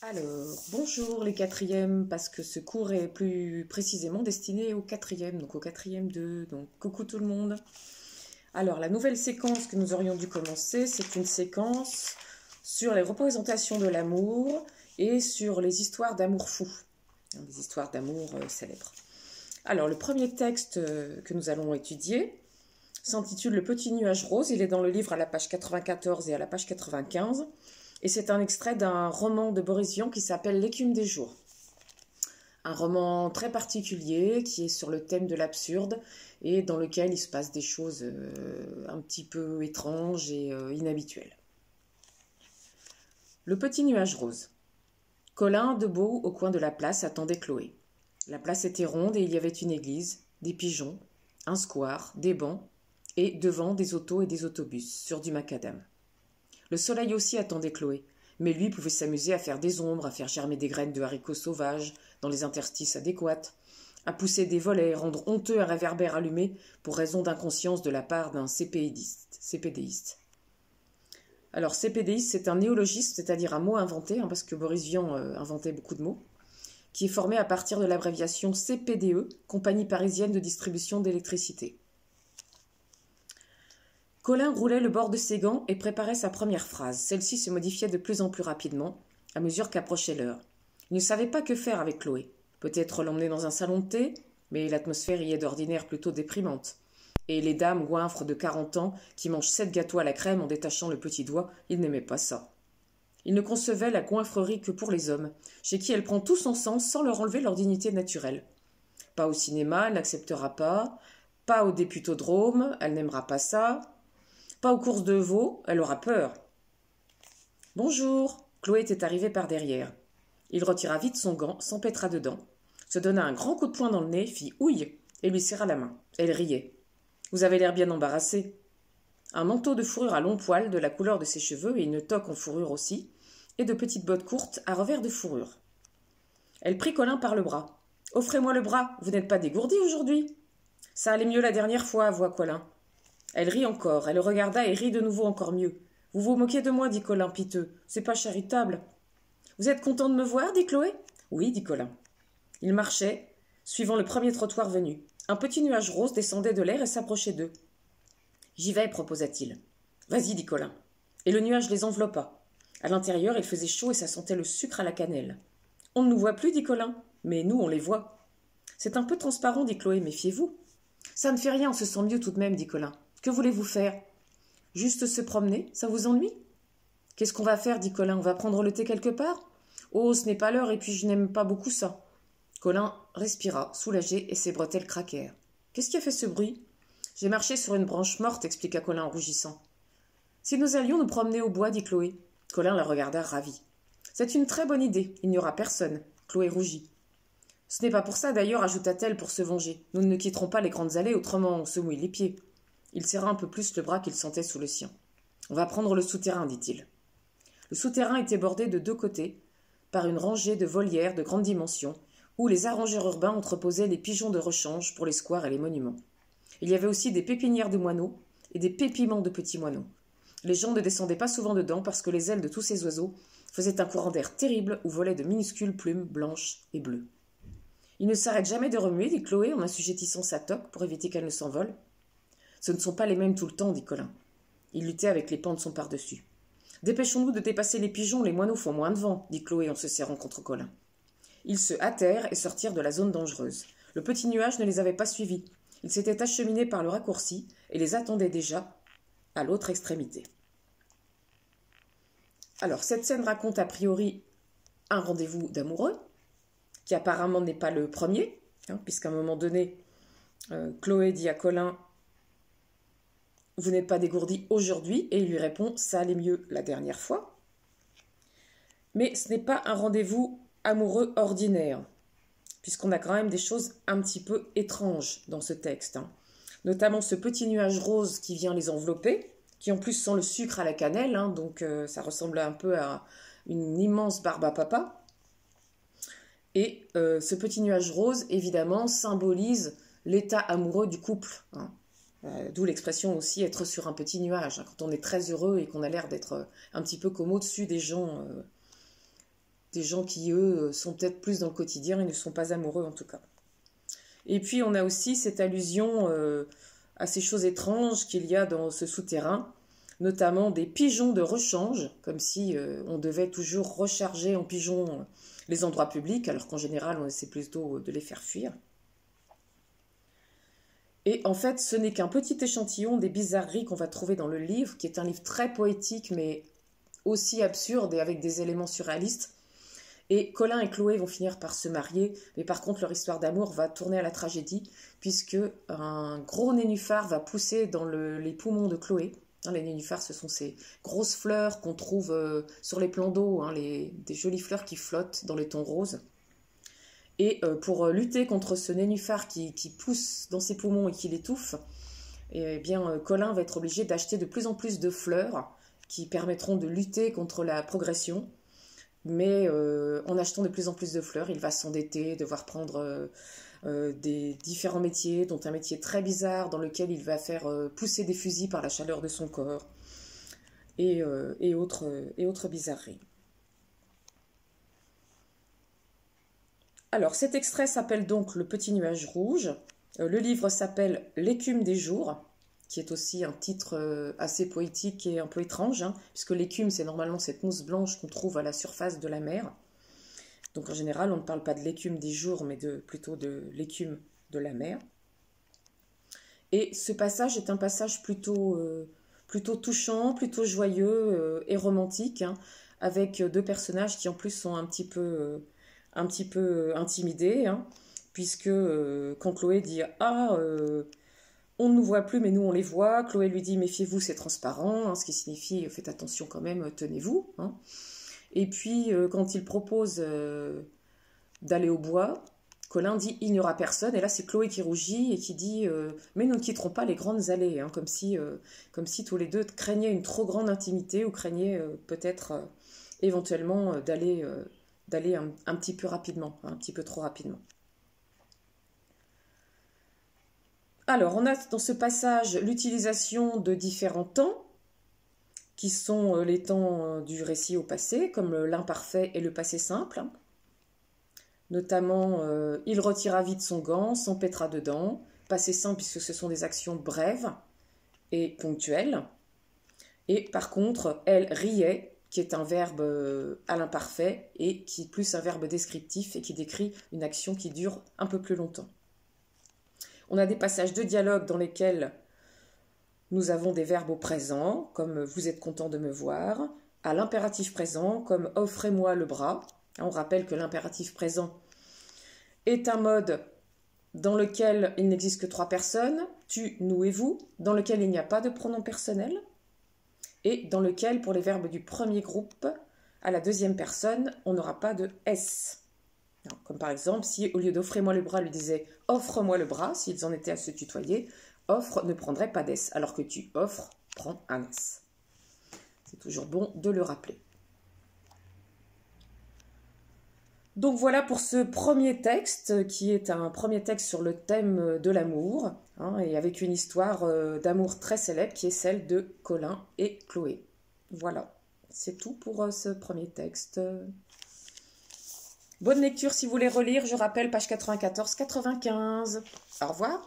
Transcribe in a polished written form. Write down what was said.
Alors, bonjour les quatrièmes, parce que ce cours est plus précisément destiné aux quatrièmes, donc au quatrième 2, donc coucou tout le monde. Alors, la nouvelle séquence que nous aurions dû commencer, c'est une séquence sur les représentations de l'amour et sur les histoires d'amour fou, des histoires d'amour célèbres. Alors, le premier texte que nous allons étudier s'intitule Le petit nuage rose, il est dans le livre à la page 94 et à la page 95. Et c'est un extrait d'un roman de Boris Vian qui s'appelle L'écume des jours. Un roman très particulier qui est sur le thème de l'absurde et dans lequel il se passe des choses un petit peu étranges et inhabituelles. Le petit nuage rose. Colin, debout au coin de la place, attendait Chloé. La place était ronde et il y avait une église, des pigeons, un square, des bancs et devant des autos et des autobus sur du macadam. Le soleil aussi attendait Chloé, mais lui pouvait s'amuser à faire des ombres, à faire germer des graines de haricots sauvages dans les interstices adéquats, à pousser des volets, rendre honteux un réverbère allumé pour raison d'inconscience de la part d'un CPDiste. Alors CPDiste, c'est un néologisme, c'est-à-dire un mot inventé, parce que Boris Vian inventait beaucoup de mots, qui est formé à partir de l'abréviation CPDE, Compagnie parisienne de distribution d'électricité. Colin roulait le bord de ses gants et préparait sa première phrase. Celle-ci se modifiait de plus en plus rapidement, à mesure qu'approchait l'heure. Il ne savait pas que faire avec Chloé. Peut-être l'emmener dans un salon de thé, mais l'atmosphère y est d'ordinaire plutôt déprimante. Et les dames goinfres de 40 ans qui mangent 7 gâteaux à la crème en détachant le petit doigt, il n'aimait pas ça. Il ne concevait la goinfrerie que pour les hommes, chez qui elle prend tout son sens sans leur enlever leur dignité naturelle. Pas au cinéma, elle n'acceptera pas. Pas au députodrome, elle n'aimera pas ça. Pas aux courses de veaux, elle aura peur. « Bonjour !» Chloé était arrivée par derrière. Il retira vite son gant, s'empêtra dedans, se donna un grand coup de poing dans le nez, fit « ouille !» et lui serra la main. Elle riait. « Vous avez l'air bien embarrassé. » Un manteau de fourrure à longs poils, de la couleur de ses cheveux et une toque en fourrure aussi, et de petites bottes courtes à revers de fourrure. Elle prit Colin par le bras. « Offrez-moi le bras, vous n'êtes pas dégourdi aujourd'hui ?» « Ça allait mieux la dernière fois, avoua Colin. » Elle rit encore, elle le regarda et rit de nouveau encore mieux. « Vous vous moquez de moi, dit Colin piteux. C'est pas charitable. »« Vous êtes content de me voir, dit Chloé. »« Oui, dit Colin. » Il marchait, suivant le premier trottoir venu. Un petit nuage rose descendait de l'air et s'approchait d'eux. « J'y vais, proposa-t-il. »« Vas-y, dit Colin. » Et le nuage les enveloppa. À l'intérieur, il faisait chaud et ça sentait le sucre à la cannelle. « On ne nous voit plus, dit Colin. Mais nous, on les voit. »« C'est un peu transparent, dit Chloé. Méfiez-vous. »« Ça ne fait rien, on se sent mieux tout de même, dit Colin. Que voulez-vous faire? Juste se promener, ça vous ennuie? Qu'est-ce qu'on va faire, dit Colin. On va prendre le thé quelque part? Oh, ce n'est pas l'heure et puis je n'aime pas beaucoup ça. Colin respira, soulagé, et ses bretelles craquèrent. Qu'est-ce qui a fait ce bruit? J'ai marché sur une branche morte, expliqua Colin en rougissant. Si nous allions nous promener au bois, dit Chloé. Colin la regarda ravi. C'est une très bonne idée, il n'y aura personne. Chloé rougit. Ce n'est pas pour ça d'ailleurs, ajouta-t-elle pour se venger. Nous ne quitterons pas les grandes allées, autrement on se mouille les pieds. Il serra un peu plus le bras qu'il sentait sous le sien. « On va prendre le souterrain, dit-il. » Le souterrain était bordé de deux côtés par une rangée de volières de grande dimension où les arrangeurs urbains entreposaient les pigeons de rechange pour les squares et les monuments. Il y avait aussi des pépinières de moineaux et des pépiments de petits moineaux. Les gens ne descendaient pas souvent dedans parce que les ailes de tous ces oiseaux faisaient un courant d'air terrible où volaient de minuscules plumes blanches et bleues. « Il ne s'arrête jamais de remuer, dit Chloé en assujettissant sa toque pour éviter qu'elle ne s'envole. Ce ne sont pas les mêmes tout le temps, dit Colin. Il luttait avec les pans de son par-dessus. Dépêchons-nous de dépasser les pigeons, les moineaux font moins de vent, dit Chloé en se serrant contre Colin. Ils se hâtèrent et sortirent de la zone dangereuse. Le petit nuage ne les avait pas suivis. Il s'était acheminé par le raccourci et les attendait déjà à l'autre extrémité. Alors, cette scène raconte a priori un rendez-vous d'amoureux, qui apparemment n'est pas le premier, puisqu'à un moment donné, Chloé dit à Colin « Vous n'êtes pas dégourdi aujourd'hui ?» et il lui répond « Ça allait mieux la dernière fois. » Mais ce n'est pas un rendez-vous amoureux ordinaire, puisqu'on a quand même des choses un petit peu étranges dans ce texte. Notamment ce petit nuage rose qui vient les envelopper, qui en plus sent le sucre à la cannelle, donc ça ressemble un peu à une immense barbe à papa. Et ce petit nuage rose, évidemment, symbolise l'état amoureux du couple, d'où l'expression aussi être sur un petit nuage, quand on est très heureux et qu'on a l'air d'être un petit peu comme au-dessus des gens des gens qui, eux, sont peut-être plus dans le quotidien et ne sont pas amoureux en tout cas. Et puis on a aussi cette allusion à ces choses étranges qu'il y a dans ce souterrain, notamment des pigeons de rechange, comme si on devait toujours recharger en pigeons les endroits publics, alors qu'en général on essaie plutôt de les faire fuir. Et en fait, ce n'est qu'un petit échantillon des bizarreries qu'on va trouver dans le livre, qui est un livre très poétique, mais aussi absurde et avec des éléments surréalistes. Et Colin et Chloé vont finir par se marier, mais par contre leur histoire d'amour va tourner à la tragédie, puisque un gros nénuphar va pousser dans les poumons de Chloé. Les nénuphars, ce sont ces grosses fleurs qu'on trouve sur les plans d'eau, des jolies fleurs qui flottent dans les tons roses. Et pour lutter contre ce nénuphar qui pousse dans ses poumons et qui l'étouffe, eh bien, Colin va être obligé d'acheter de plus en plus de fleurs qui permettront de lutter contre la progression. Mais en achetant de plus en plus de fleurs, il va s'endetter, devoir prendre des différents métiers, dont un métier très bizarre dans lequel il va faire pousser des fusils par la chaleur de son corps et autres bizarreries. Alors, cet extrait s'appelle donc Le Petit Nuage Rouge. Le livre s'appelle L'écume des jours, qui est aussi un titre assez poétique et un peu étrange, puisque l'écume, c'est normalement cette mousse blanche qu'on trouve à la surface de la mer. Donc en général, on ne parle pas de l'écume des jours, mais plutôt de l'écume de la mer. Et ce passage est un passage plutôt touchant, plutôt joyeux et romantique, avec deux personnages qui en plus sont un petit peu intimidés, puisque quand Chloé dit « Ah, on ne nous voit plus, mais nous on les voit », Chloé lui dit « Méfiez-vous, c'est transparent », ce qui signifie « Faites attention quand même, tenez-vous ». Et puis, quand il propose d'aller au bois, Colin dit « Il n'y aura personne ». Et là, c'est Chloé qui rougit et qui dit « Mais nous ne quitterons pas les grandes allées », comme si tous les deux craignaient une trop grande intimité ou craignaient peut-être éventuellement d'aller un petit peu rapidement, un petit peu trop rapidement. Alors, on a dans ce passage l'utilisation de différents temps, qui sont les temps du récit au passé, comme l'imparfait et le passé simple. Notamment, il retira vite son gant, s'empêtra dedans. Passé simple, puisque ce sont des actions brèves et ponctuelles. Et par contre, elle riait, qui est un verbe à l'imparfait et qui est plus un verbe descriptif et qui décrit une action qui dure un peu plus longtemps. On a des passages de dialogue dans lesquels nous avons des verbes au présent, comme « vous êtes content de me voir », à l'impératif présent, comme « offrez-moi le bras ». On rappelle que l'impératif présent est un mode dans lequel il n'existe que trois personnes, tu, nous et vous, dans lequel il n'y a pas de pronom personnel, et dans lequel, pour les verbes du premier groupe, à la deuxième personne, on n'aura pas de « s ». Comme par exemple, si au lieu d'offrez-moi le bras, lui disait offre-moi le bras, s'ils en étaient à se tutoyer, offre ne prendrait pas d'S, alors que tu offres prend un S. C'est toujours bon de le rappeler. Donc voilà pour ce premier texte, qui est un premier texte sur le thème de l'amour, et avec une histoire d'amour très célèbre, qui est celle de Colin et Chloé. Voilà, c'est tout pour ce premier texte. Bonne lecture si vous voulez relire, je rappelle page 94-95. Au revoir.